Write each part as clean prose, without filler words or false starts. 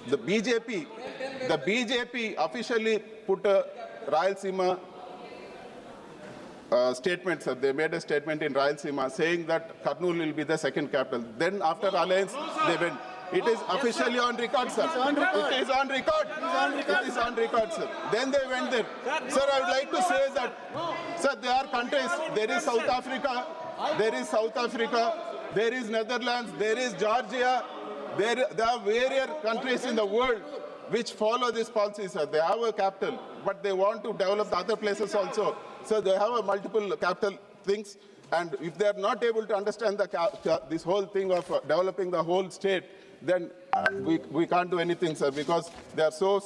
The BJP officially put a Rayalaseema statement, sir. They made a statement in Rayalaseema saying that Kurnool will be the second capital. Then after alliance, they went. It is officially on record, sir. It is on record. It is on record, sir. Then they went there. Sir, I would like to say that, sir, there are countries. There is South Africa. There is Netherlands. There is Georgia. There are various countries in the world which follow this policy, sir. They have a capital, but they want to develop the other places also. So they have a multiple capital things. And if they are not able to understand this whole thing of developing the whole state, then we can't do anything, sir, because they are so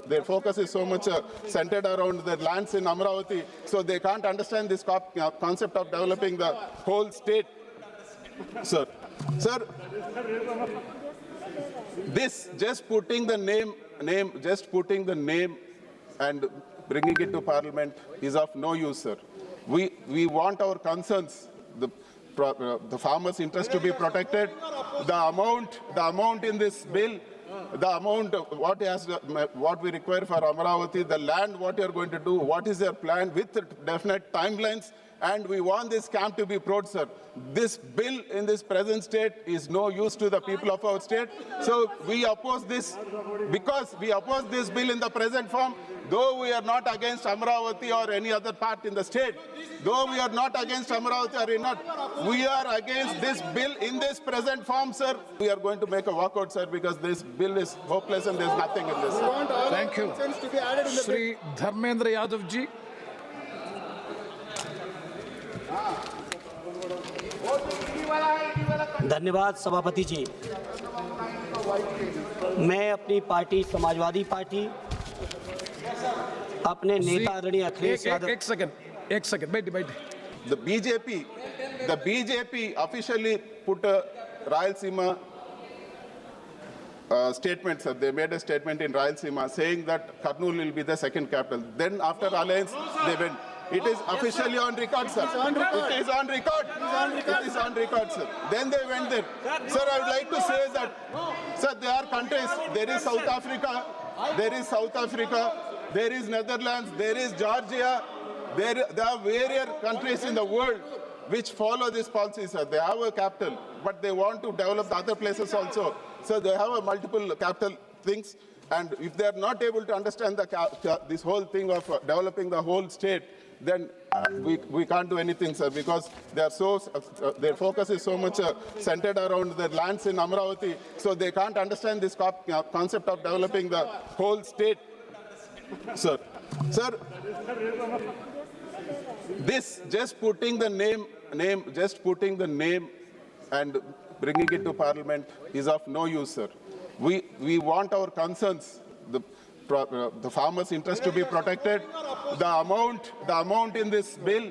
their focus is so much centered around the lands in Amravati, so they can't understand this concept of developing the whole state, sir. Sir, this just putting the name and bringing it to Parliament is of no use, sir. We want our concerns, the farmers' interest to be protected. The amount in this bill, the amount what we require for Amravati, the land, what you are going to do, what is your plan with definite timelines, and we want this camp to be proud, sir. This bill in this present state is no use to the people of our state. So we oppose this because we oppose this bill in the present form. Though we are not against Amravati or any other part in the state, we are against this bill in this present form, sir. We are going to make a walkout, sir, because this bill is hopeless and there's nothing in this. Thank you. Shri Dharmendra Yadav ji. धन्यवाद सभापति जी। मैं अपनी party Samajwadi party अपने नेता आदरणीय अखिलेश यादव एक second बैठ। The BJP officially put a Rayalaseema statement, sir. They made a statement in Rayalaseema saying that Kurnool will be the second capital. Then after alliance, they went. It is officially on record, sir. It is on record. It is on record, sir. Then they went there. Sir, I would like to say that, sir, there are countries. There is South Africa. There is Netherlands. There is Georgia. There are various countries in the world which follow this policy, sir. They have a capital, but they want to develop the other places also. So they have a multiple capital things. And if they are not able to understand this whole thing of developing the whole state, then we can't do anything, sir, because they are so their focus is so much centered around the lands in Amravati, so they can't understand this concept of developing the whole state, sir. Sir, this just putting the name and bringing it to Parliament is of no use, sir. We want our concerns, the farmers' interest to be protected. The amount in this bill,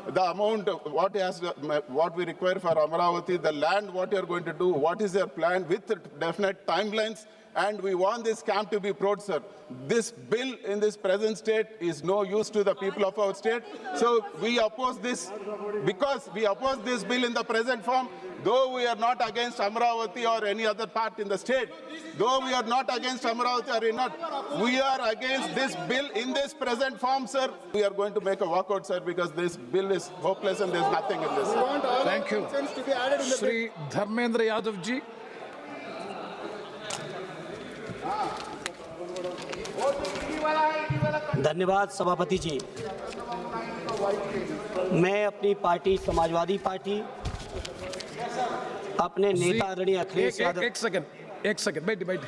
the amount what we require for Amravati, the land, what you are going to do, what is your plan with definite timelines, and we want this camp to be proud, sir. This bill in this present state is no use to the people of our state. So we oppose this because we oppose this bill in the present form. Though we are not against Amravati or any other part in the state, we are against this bill in this present form, sir. We are going to make a walkout, sir, because this bill is hopeless and there's nothing in this. Thank you. Shri Dharmendra Yadav ji. धन्यवाद सभापति जी। मैं अपनी party Samajwadi party अपने नेता आदरणीय अखिलेश यादव एक second बैठ।